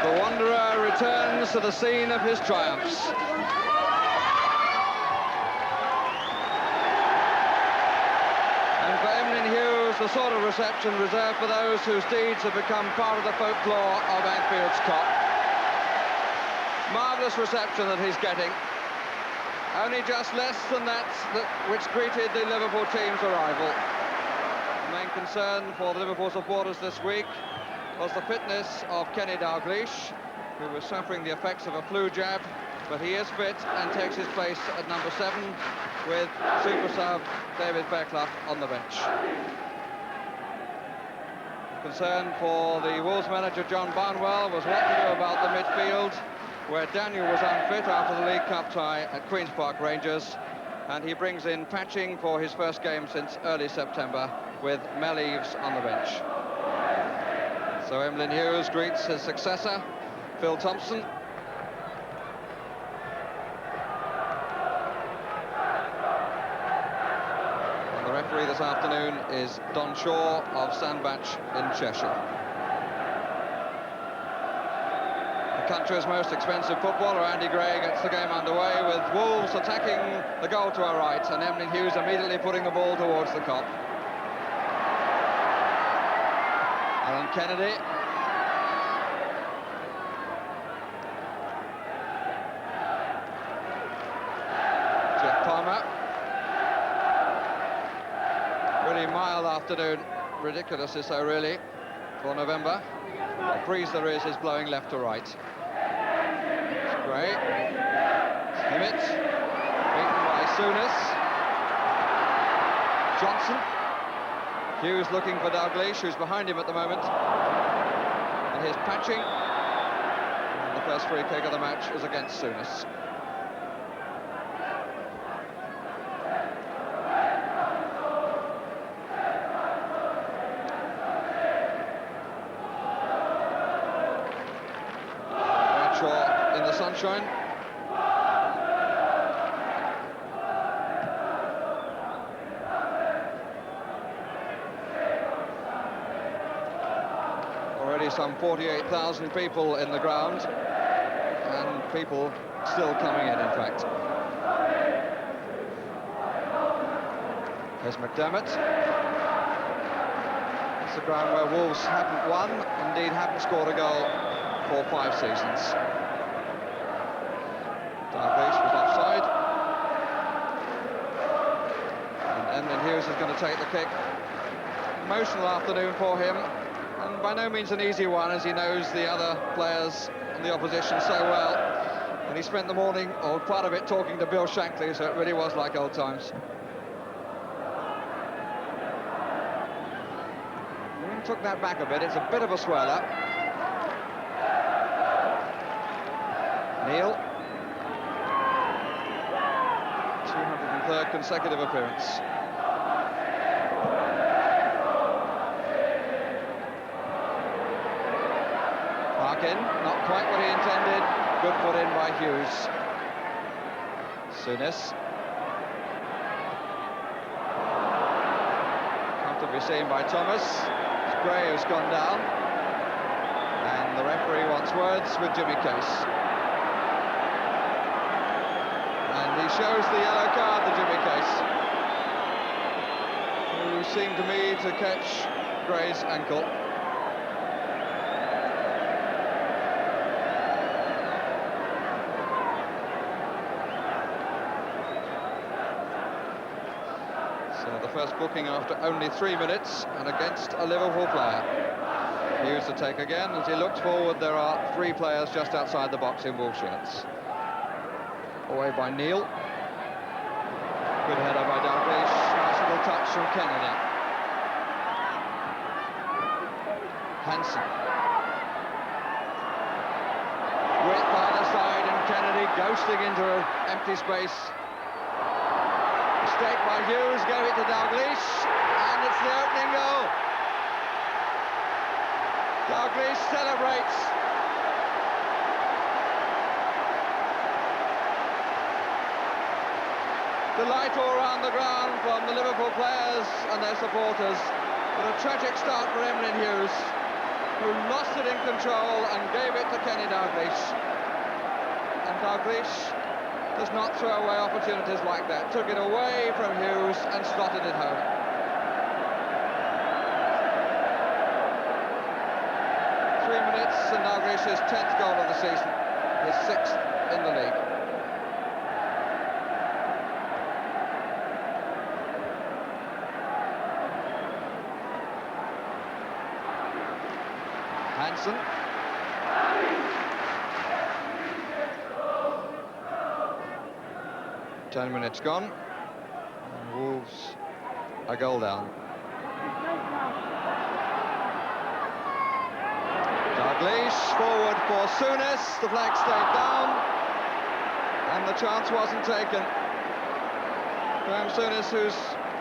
The Wanderer returns to the scene of his triumphs. And for Emlyn Hughes, the sort of reception reserved for those whose deeds have become part of the folklore of Anfield's Cop. Marvellous reception that he's getting. Only just less than that which greeted the Liverpool team's arrival. The main concern for the Liverpool supporters this week was the fitness of Kenny Dalglish, who was suffering the effects of a flu jab, but he is fit and takes his place at number 7 with super sub David Fairclough on the bench. Concern for the Wolves manager John Barnwell was what to do about the midfield, where Daniel was unfit after the League Cup tie at Queen's Park Rangers, and he brings in Patching for his first game since early September with Mel Eves on the bench. So Emlyn Hughes greets his successor, Phil Thompson. And the referee this afternoon is Don Shaw of Sandbach in Cheshire. The country's most expensive footballer, Andy Gray, gets the game underway with Wolves attacking the goal to our right and Emlyn Hughes immediately putting the ball towards the Cop. Alan Kennedy. Jeff Palmer. Really mild afternoon, ridiculously so really, for November. The breeze there is blowing left to right. It's Gray. Hemmett. Beaten by Souness. Johnson. Hughes looking for Dalglish, who's behind him at the moment. And here's Patching. And the first free kick of the match is against Souness. Bradshaw in the sunshine. Some 48,000 people in the ground, and people still coming in fact. There's McDermott. It's the ground where Wolves haven't won, indeed haven't scored a goal for 5 seasons. Dalglish was offside. And Emlyn Hughes is going to take the kick. Emotional afternoon for him. And by no means an easy one, as he knows the other players and the opposition so well. And he spent the morning, or part of it, talking to Bill Shankly, so it really was like old times. We took that back a bit, it's a bit of a swirler. Neil. 203rd consecutive appearance. In, not quite what he intended. Good put in by Hughes. Souness. Comfortably seen by Thomas. It's Gray who's gone down. And the referee wants words with Jimmy Case. And he shows the yellow card to Jimmy Case, who seemed to me to catch Gray's ankle. First booking after only 3 minutes and against a Liverpool player. Hughes to take again. As he looks forward, there are 3 players just outside the box in Wolves shirts. Away by Neil. Good header by Dalglish. Nice little touch from Kennedy. Hansen. Width either side and Kennedy ghosting into an empty space. Mistake by Hughes, gave it to Dalglish, and it's the opening goal. Dalglish celebrates. Delight all around the ground from the Liverpool players and their supporters. But a tragic start for Emlyn Hughes. who lost it in control and gave it to Kenny Dalglish. And Dalglish does not throw away opportunities like that. Took it away from Hughes and slotted it home. And Dalglish's 10th goal of the season, his 6th in the league. Hansen. 10 minutes gone. And Wolves a goal down. Dalglish forward for Souness, the flag stayed down and the chance wasn't taken. Graham Souness, who's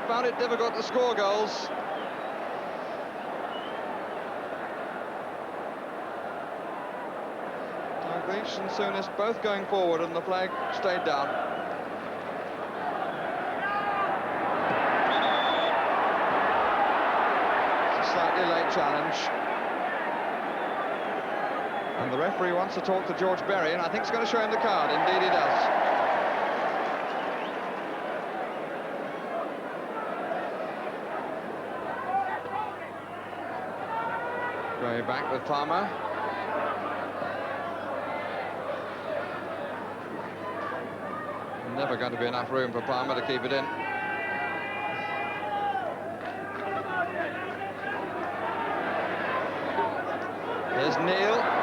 found it difficult to score goals. Dalglish and Souness both going forward and the flag stayed down. It's a slightly late challenge. And the referee wants to talk to George Berry, and I think he's going to show him the card. Indeed he does. Going back with Palmer. Never going to be enough room for Palmer to keep it in. Here's Neil.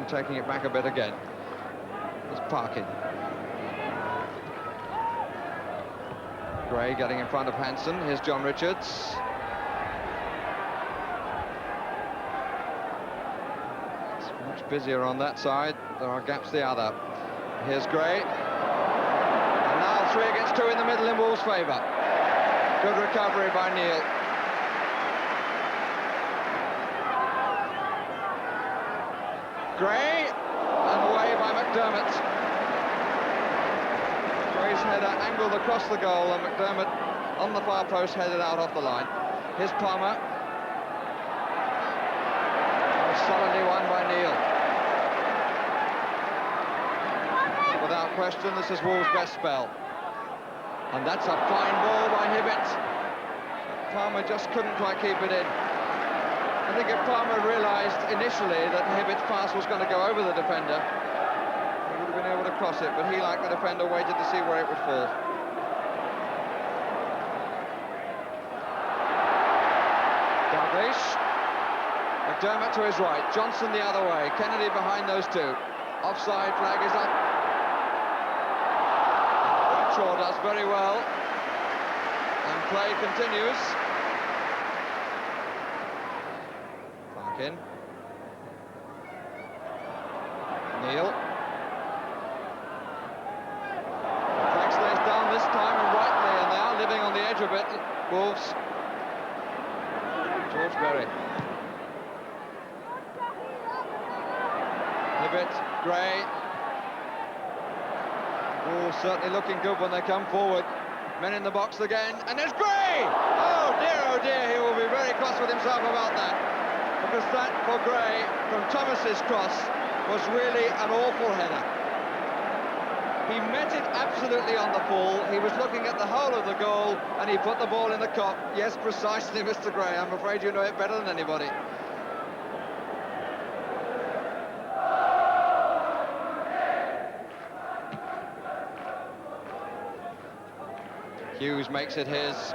Taking it back a bit again. It's Parkin. Gray getting in front of Hansen. Here's John Richards. It's much busier on that side. There are gaps the other. Here's Gray. And now 3 against 2 in the middle in Wolves' favour. Good recovery by Neil. Gray, and away by McDermott. Gray's header angled across the goal, and McDermott on the far post headed out off the line. Here's Palmer. Solidly won by Neil. Without question, this is Wolves' best spell. And that's a fine ball by Hibbett. Palmer just couldn't quite keep it in. I think if Palmer realised initially that Hibbett's pass was going to go over the defender, he would have been able to cross it, but he, like the defender, waited to see where it would fall. Dalglish. McDermott to his right, Johnson the other way, Kennedy behind those two. Offside flag is up. Bradshaw does very well. And play continues. In. Neil. The flag stays down this time and rightly, and they are living on the edge of it, Wolves. George Berry. Hibbett, Gray. Wolves certainly looking good when they come forward. Men in the box again, and there's Gray! Oh dear, he will be very cross with himself about that. Because that, for Gray, from Thomas's cross, was really an awful header. He met it absolutely on the full. He was looking at the whole of the goal, and he put the ball in the cup. Yes, precisely, Mr. Gray. I'm afraid you know it better than anybody. Hughes makes it his.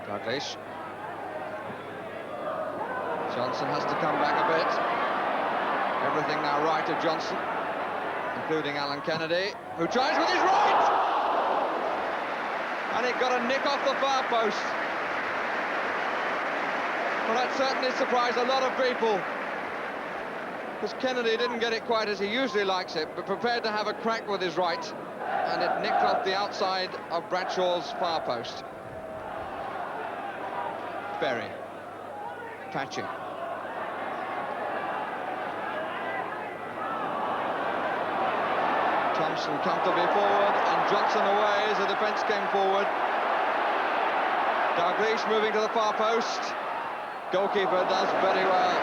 Dalglish. Johnson has to come back a bit. Everything now right of Johnson, including Alan Kennedy, who tries with his right! And it got a nick off the far post. Well, that certainly surprised a lot of people, because Kennedy didn't get it quite as he usually likes it, but prepared to have a crack with his right, and it nicked off the outside of Bradshaw's far post. Berry. patching. Thompson comfortably forward, and Johnson away as the defence came forward. Dalglish moving to the far post. Goalkeeper does very well.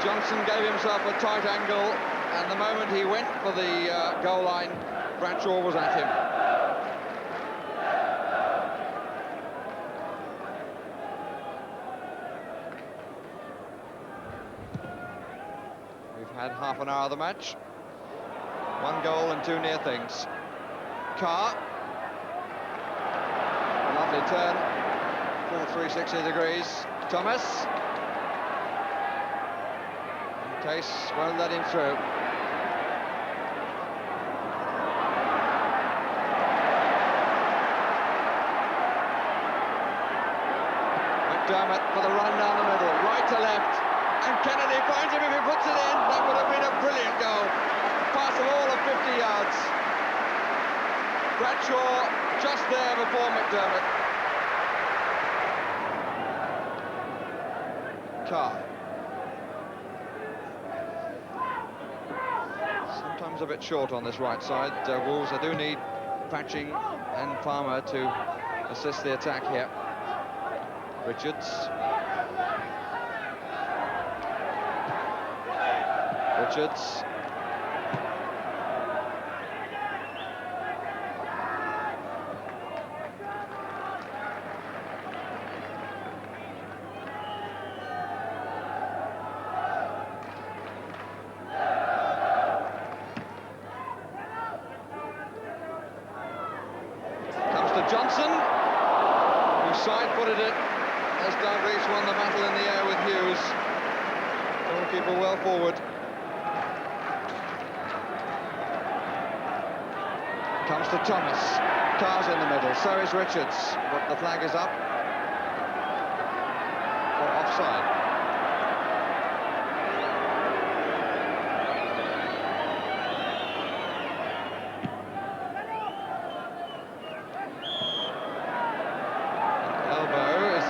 Johnson gave himself a tight angle, and the moment he went for the goal line, Bradshaw was at him. We've had half an hour of the match. 1 goal and 2 near things. Carr. Lovely turn. Full 360 degrees. Thomas. Case won't let him through. McDermott for the run down the middle, right to left, and Kennedy finds him if he puts it in. That would have been a brilliant goal. Pass of all of 50 yards. Bradshaw just there before McDermott. Carr. Sometimes a bit short on this right side. Wolves, they do need Patching and Farmer to assist the attack here. Richards. Richards. Johnson, who side-footed it as Dalglish won the battle in the air with Hughes. Goalkeeper well forward. Comes to Thomas. Carr's in the middle, so is Richards. But the flag is up for offside.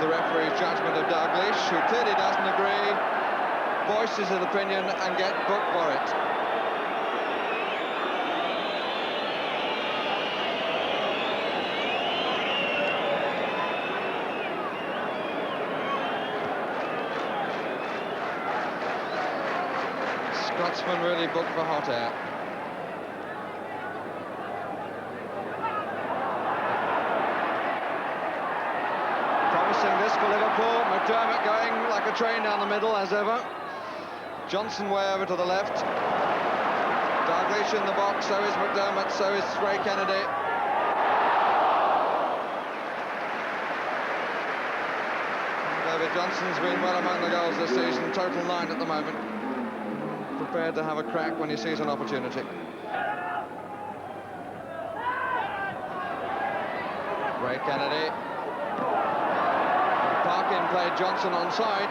The referee's judgment of Dalglish, who clearly doesn't agree, voices his opinion and get booked for it. Scotsman really booked for hot air. This for Liverpool. McDermott going like a train down the middle as ever. Johnson way over to the left. Dalglish in the box, so is McDermott, so is Ray Kennedy. David Johnson's been well among the goals this season, total 9 at the moment. Prepared to have a crack when he sees an opportunity. Ray Kennedy. Parkin played Johnson onside.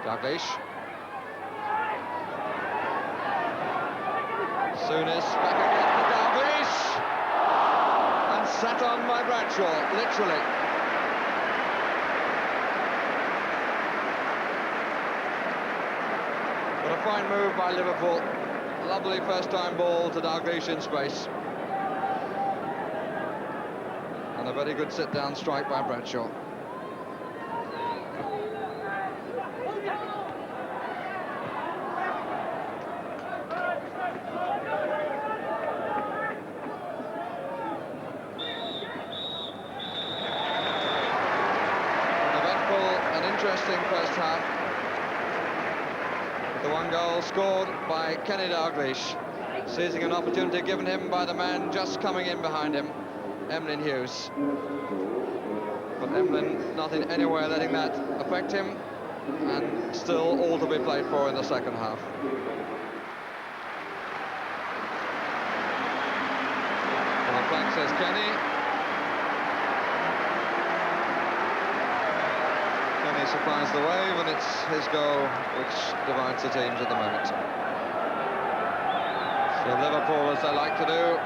Dalglish. Souness back again for Dalglish. And sat on by Bradshaw, literally. What a fine move by Liverpool. Lovely first-time ball to Dalglish in space. And a very good sit-down strike by Bradshaw. An eventful and interesting first half. The 1 goal scored by Kenny Dalglish, seizing an opportunity given him by the man just coming in behind him, Emlyn Hughes. But Emlyn not in any way letting that affect him, and still all to be played for in the second half. On the flank says Kenny. Kenny supplies the wave, and it's his goal which divides the teams at the moment. So Liverpool, as they like to do,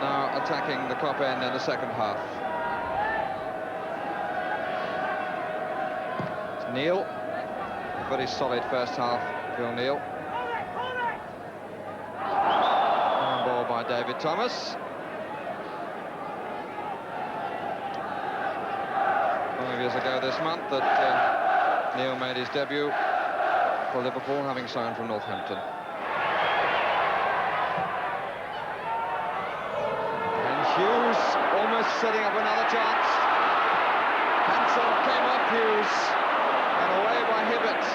now attacking the Kop end in the second half. It's Neil, a very solid first half, Phil Neil. On ball by David Thomas. 5 years ago this month that Neil made his debut for Liverpool, having signed from Northampton. And Hughes almost setting up another chance. Hansen came up Hughes, and away by Hibbert.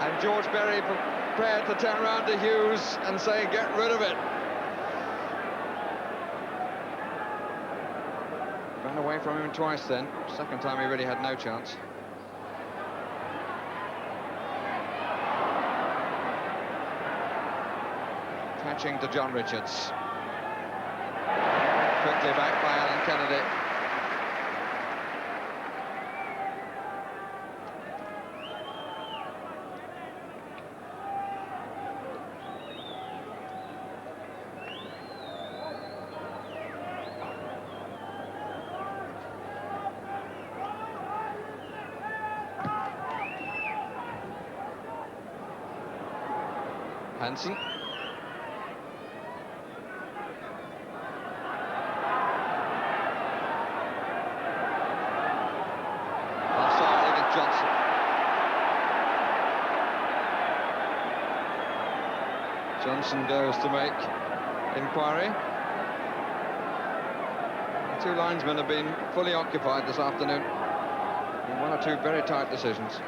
And George Berry prepared to turn around to Hughes and say, get rid of it. Ran away from him twice then. Second time he really had no chance. Catching to John Richards. Quickly back by Alan Kennedy. Hansen. Offside against Johnson. Johnson goes to make inquiry. The two linesmen have been fully occupied this afternoon. And one or two very tight decisions.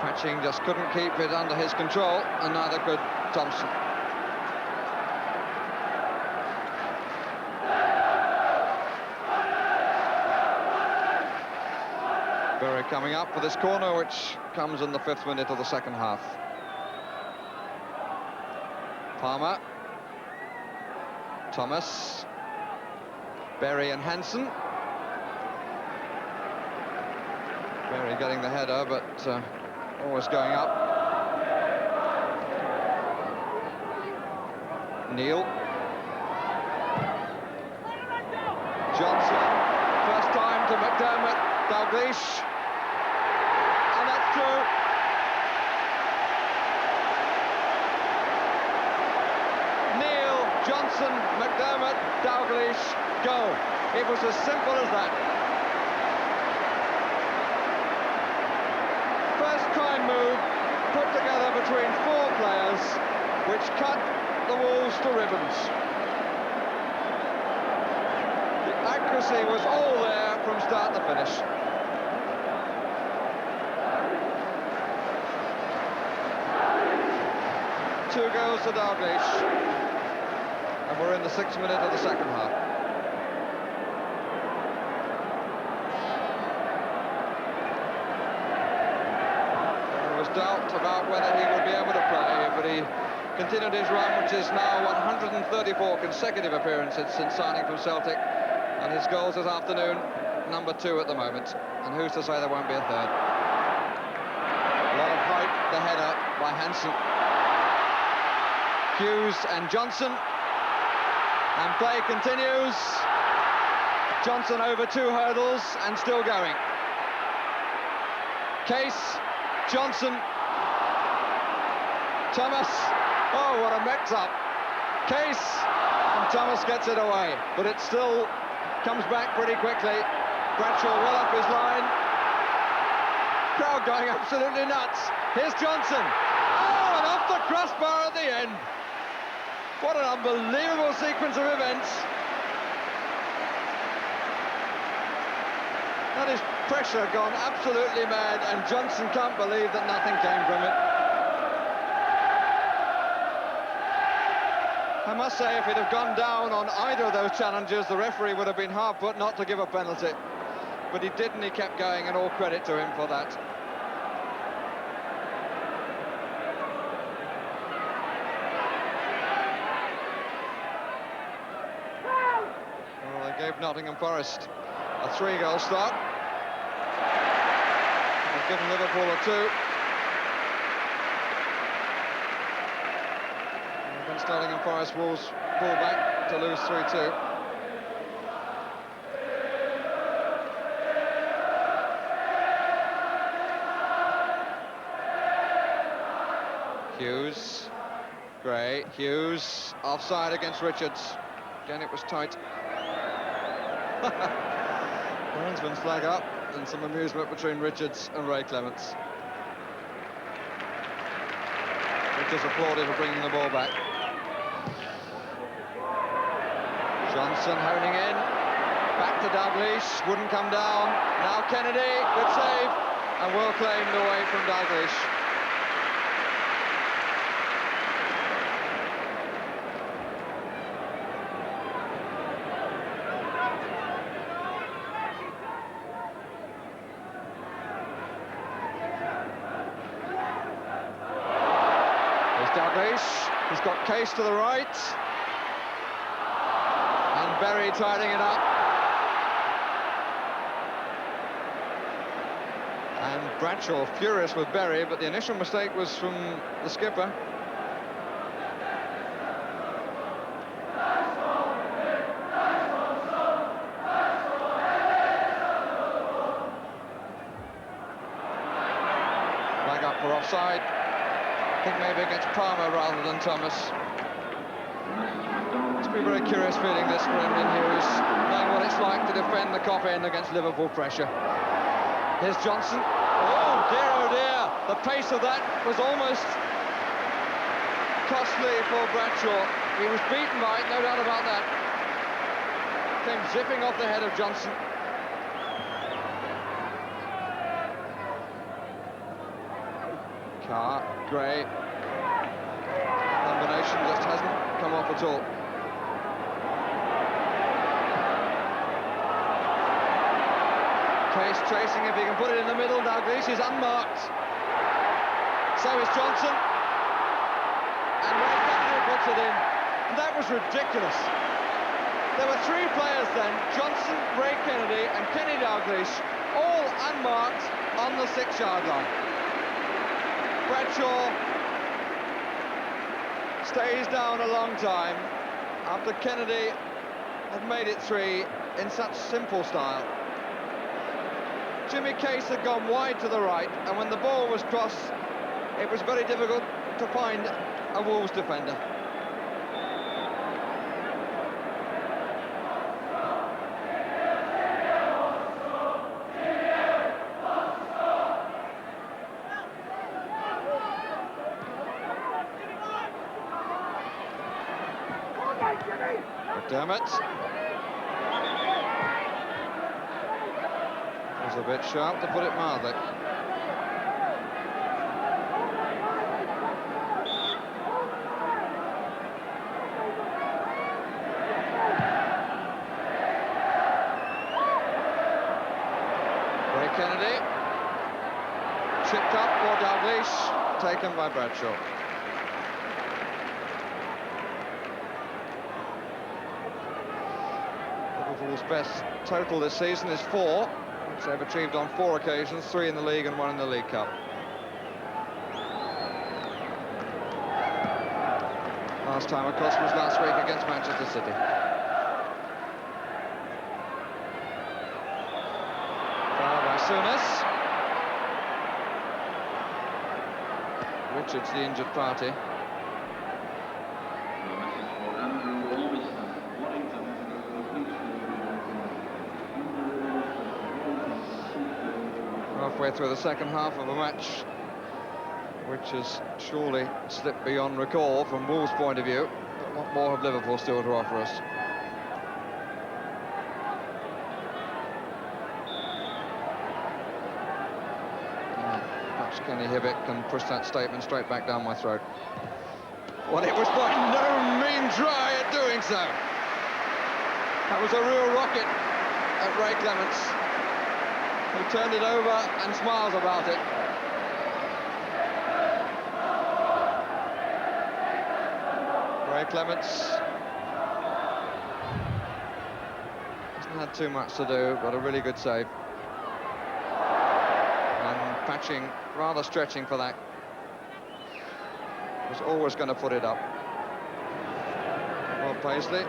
Patching just couldn't keep it under his control, and neither could Thompson. Berry coming up for this corner, which comes in the 5th minute of the second half. Palmer. Thomas. Berry and Hansen. Berry getting the header, but always going up. Neil. Johnson. First time to McDermott. Dalglish. And that's through. Neil, Johnson, McDermott, Dalglish, go. It was as simple as that. Time move put together between 4 players, which cut the Wolves to ribbons. The accuracy was all there from start to finish. Two goals to Dalglish, and we're in the 6th minute of the second half. Doubt about whether he would be able to play, but he continued his run, which is now 134 consecutive appearances since signing from Celtic, and his goals this afternoon, number 2 at the moment, and who's to say there won't be a third. A lot of height, the header by Hansen. Hughes and Johnson, and play continues. Johnson over 2 hurdles and still going. Case. Johnson, Thomas, oh what a mix-up. Case, and Thomas gets it away, but it still comes back pretty quickly. Bradshaw well up his line. Crowd going absolutely nuts. Here's Johnson. Oh, and off the crossbar at the end. What an unbelievable sequence of events. That is pressure gone absolutely mad, and Johnson can't believe that nothing came from it. I must say, if he'd have gone down on either of those challenges, the referee would have been hard put not to give a penalty. But he didn't, he kept going, and all credit to him for that. Well, they gave Nottingham Forest a 3-goal start. They've given Liverpool a 2. against Nottingham Forest. Wolves pull back to lose 3-2. Hughes, Gray, Hughes, offside against Richards. Again, it was tight. Linesman's flag up, and some amusement between Richards and Ray Clements. Richards applauded for bringing the ball back. Johnson honing in, back to Dalglish, wouldn't come down. Now Kennedy, good save, and well claimed away from Dalglish. He's got Case to the right, and Berry tidying it up. And Bradshaw furious with Berry, but the initial mistake was from the skipper. Flag up for offside. I think maybe against Palmer rather than Thomas. Must be a very curious feeling this for Adrian Hughes, knowing what it's like to defend the cop end against Liverpool pressure. Here's Johnson. Oh dear, the pace of that was almost costly for Bradshaw. He was beaten by it, no doubt about that. Came zipping off the head of Johnson. Carr, Gray, combination just hasn't come off at all. Case tracing if he can put it in the middle. Dalglish is unmarked. So is Johnson. And Ray Kennedy puts it in. And that was ridiculous. There were three players then, Johnson, Ray Kennedy and Kenny Dalglish, all unmarked on the 6-yard line. Bradshaw stays down a long time after Kennedy had made it 3 in such simple style. Jimmy Case had gone wide to the right, and when the ball was crossed, it was very difficult to find a Wolves defender. Damn it. Was a bit sharp, to put it mildly. Ray Kennedy. Chipped up for Dalglish, taken by Bradshaw. Liverpool's best total this season is 4, which they've achieved on 4 occasions, 3 in the league and 1 in the League Cup. Last time, of course, was last week against Manchester City. Foul by Souness. Richards, the injured party. Halfway through the second half of a match which has surely slipped beyond recall from Wolves' point of view, but what more have Liverpool still to offer us? Perhaps Kenny Hibbett can push that statement straight back down my throat. Well, it was by no means dry at doing so. That was a real rocket at Ray Clements, who turned it over and smiles about it. Ray Clements hasn't had too much to do, but a really good save. And Patching rather stretching for that. Was always going to put it up. Well, Paisley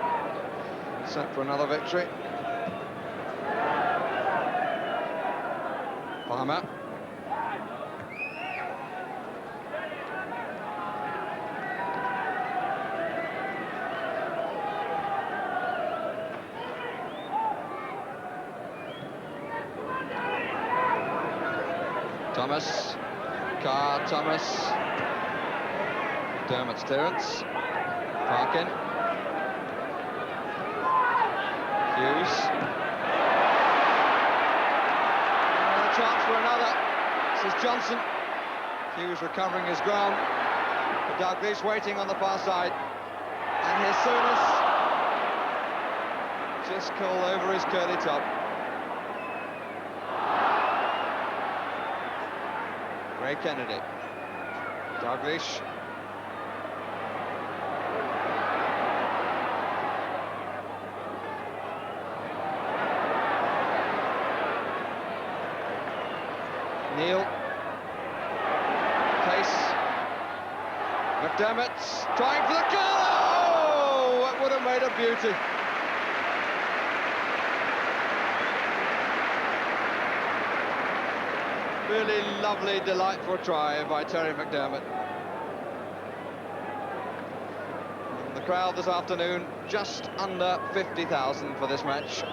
set for another victory. Palmer. Thomas. Carr, Thomas. Dermot's clearance. Parkin. Hughes. And a chance for another. This is Johnson. Hughes recovering his ground. Douglas waiting on the far side. And here's Souness. Just called over his curly top. Ray Kennedy. Douglas. Neil. Case. McDermott trying for the goal! Oh, that would have made a beauty. Really lovely, delightful try by Terry McDermott. And the crowd this afternoon, just under 50,000 for this match.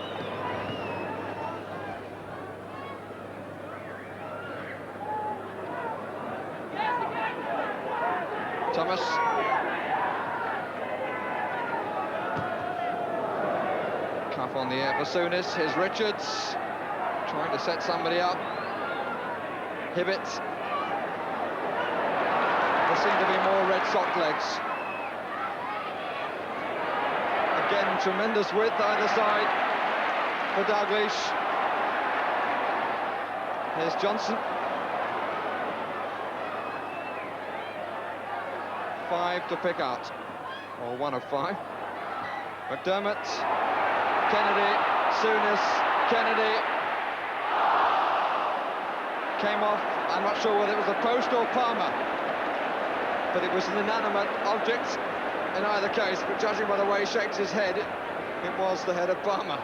Thomas. Cuff on the air for Souness. Here's Richards, trying to set somebody up. Hibbett. There seem to be more red sock legs. Again, tremendous width either side for Dalglish. Here's Johnson. 5 to pick out, or 1 of 5. McDermott, Kennedy, Souness, Kennedy. Came off, I'm not sure whether it was a post or Palmer, but it was an inanimate object in either case, but judging by the way he shakes his head, it was the head of Palmer.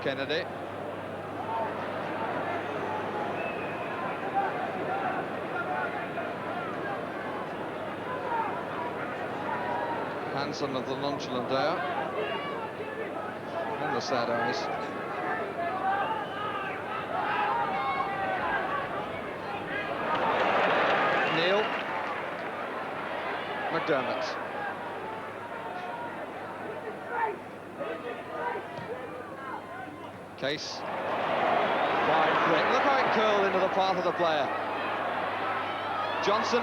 Kennedy. Hanson of the nonchalant air. And the sad eyes. Neil. McDermott. Case. Wide flick. Look how it curled into the path of the player. Johnson.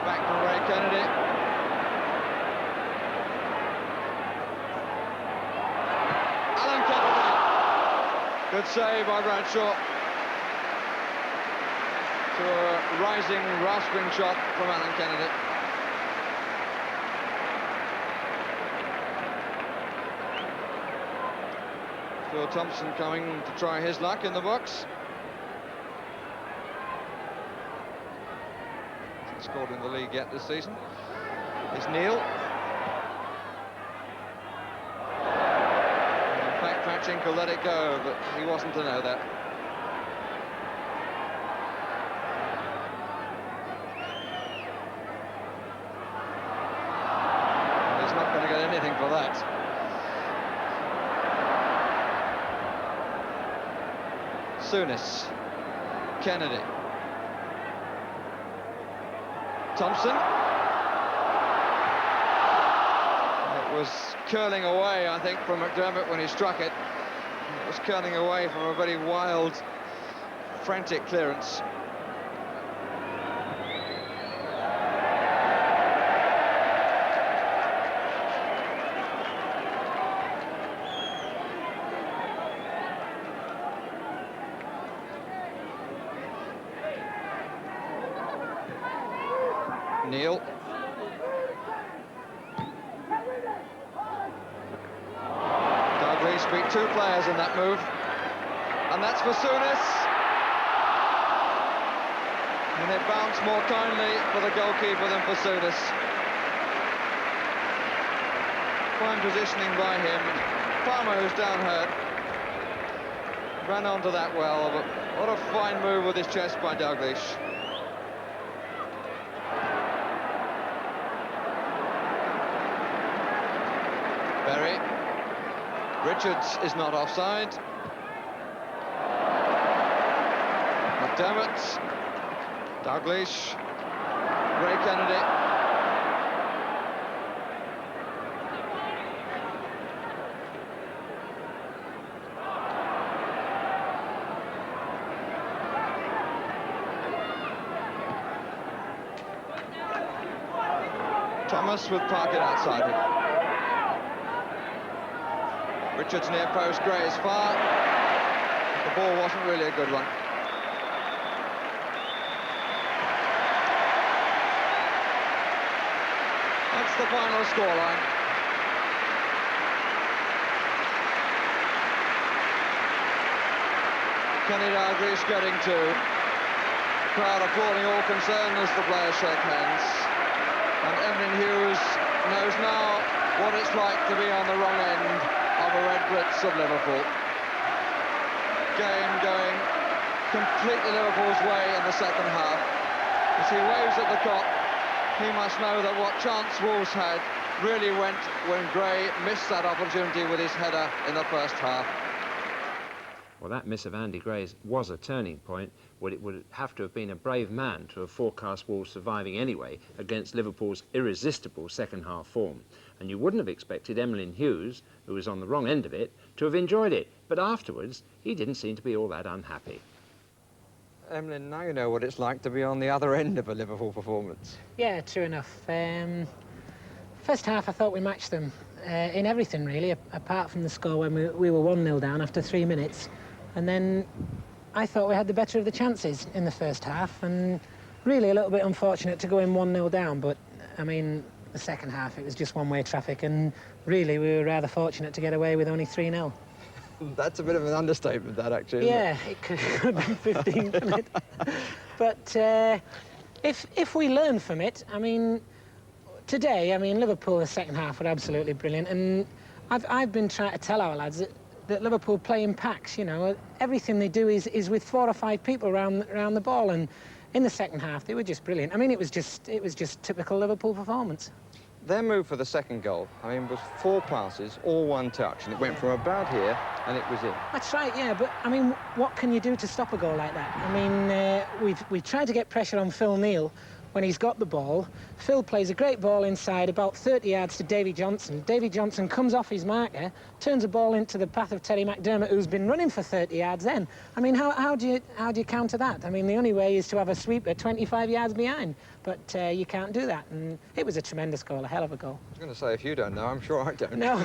Back from Ray Kennedy. Good save by Bradshaw. To a rising, rasping shot from Alan Kennedy. Phil Thompson coming to try his luck in the box. Hasn't scored in the league yet this season. It's Neil. Patchinko let it go, but he wasn't to know that. And he's not going to get anything for that. Souness. Kennedy. Thompson. It was curling away, I think, from McDermott when he struck it. It was curling away from a very wild, frantic clearance. Neil. Beat 2 players in that move, and that's for Souness. And it bounced more kindly for the goalkeeper than for Souness. Fine positioning by him. Palmer, who's down hurt, ran onto that well, but what a fine move with his chest by Dalglish. Berry. Richards is not offside. McDermott. Dalglish. Ray Kennedy. Thomas with Parkett outside him. Richards near post, Gray is far. The ball wasn't really a good one. That's the final scoreline. Kenny Dalglish getting two. Crowd applauding, all concerned as the players shake hands. And Emlyn Hughes knows now what it's like to be on the wrong end of a red blitz of Liverpool. Game going completely Liverpool's way in the second half. As he waves at the cop, he must know that what chance Wolves had really went when Gray missed that opportunity with his header in the first half. Well, that miss of Andy Gray's was a turning point. Well, it would have to have been a brave man to have forecast Wolves surviving anyway against Liverpool's irresistible second-half form. And you wouldn't have expected Emlyn Hughes, who was on the wrong end of it, to have enjoyed it. But afterwards, he didn't seem to be all that unhappy. Emlyn, now you know what it's like to be on the other end of a Liverpool performance. Yeah, true enough. First half, I thought we matched them in everything, really, apart from the score when we were 1-0 down after 3 minutes. And then I thought we had the better of the chances in the first half, and really a little bit unfortunate to go in 1-0 down, but, I mean, the second half, it was just one-way traffic, and really we were rather fortunate to get away with only 3-0. That's a bit of an understatement, that, actually, isn't it? It could have been 15, couldn't it? But if we learn from it, I mean, today, I mean, Liverpool, the second half were absolutely brilliant, and I've been trying to tell our lads that Liverpool play in packs, you know. Everything they do is with 4 or 5 people around the ball, and in the second half they were just brilliant. I mean, it was just typical Liverpool performance. Their move for the second goal, I mean, was 4 passes, all 1 touch, and it went from about here and it was in. That's right, yeah, but I mean, what can you do to stop a goal like that? I mean, we've tried to get pressure on Phil Neal when he's got the ball. Phil plays a great ball inside, about 30 yards to Davy Johnson. Davy Johnson comes off his marker, turns the ball into the path of Terry McDermott, who's been running for 30 yards then. I mean, how do you counter that? I mean, the only way is to have a sweeper 25 yards behind, but you can't do that. And it was a tremendous goal, a hell of a goal. I was going to say, if you don't know, I'm sure I don't. No,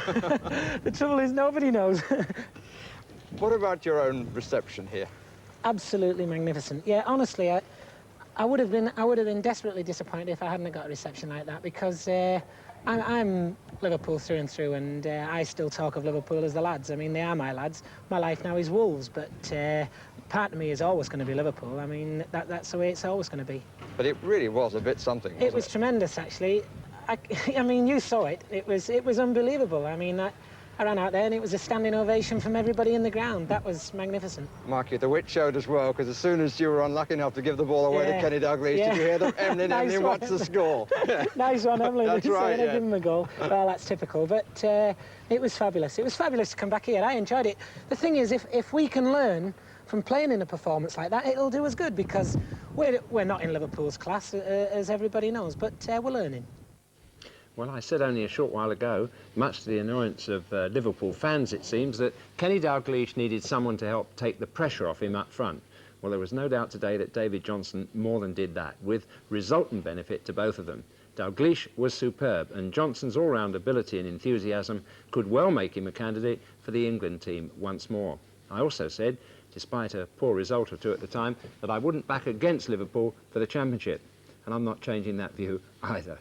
the trouble is nobody knows. What about your own reception here? Absolutely magnificent. Yeah, honestly, I would have been desperately disappointed if I hadn't got a reception like that, because I'm Liverpool through and through, and I still talk of Liverpool as the lads. I mean, they are my lads. My life now is Wolves, but part of me is always going to be Liverpool. I mean, that's the way it's always going to be. But it really was a bit something, wasn't it? It was tremendous, actually. I mean, you saw it. It was unbelievable. I mean, I ran out there and it was a standing ovation from everybody in the ground. That was magnificent. Marky, the wit showed as well, because as soon as you were unlucky enough to give the ball away to Kenny Dalglish, did you hear them? Emlyn, Nice Emlyn, what's the score? Nice one, Emlyn. That's right, Give him a goal. Well, that's typical, but it was fabulous. It was fabulous to come back here. I enjoyed it. The thing is, if we can learn from playing in a performance like that, it'll do us good, because we're not in Liverpool's class, as everybody knows, but we're learning. Well, I said only a short while ago, much to the annoyance of Liverpool fans, it seems, that Kenny Dalglish needed someone to help take the pressure off him up front. Well, there was no doubt today that David Johnson more than did that, with resultant benefit to both of them. Dalglish was superb, and Johnson's all-round ability and enthusiasm could well make him a candidate for the England team once more. I also said, despite a poor result or two at the time, that I wouldn't back against Liverpool for the Championship, and I'm not changing that view either.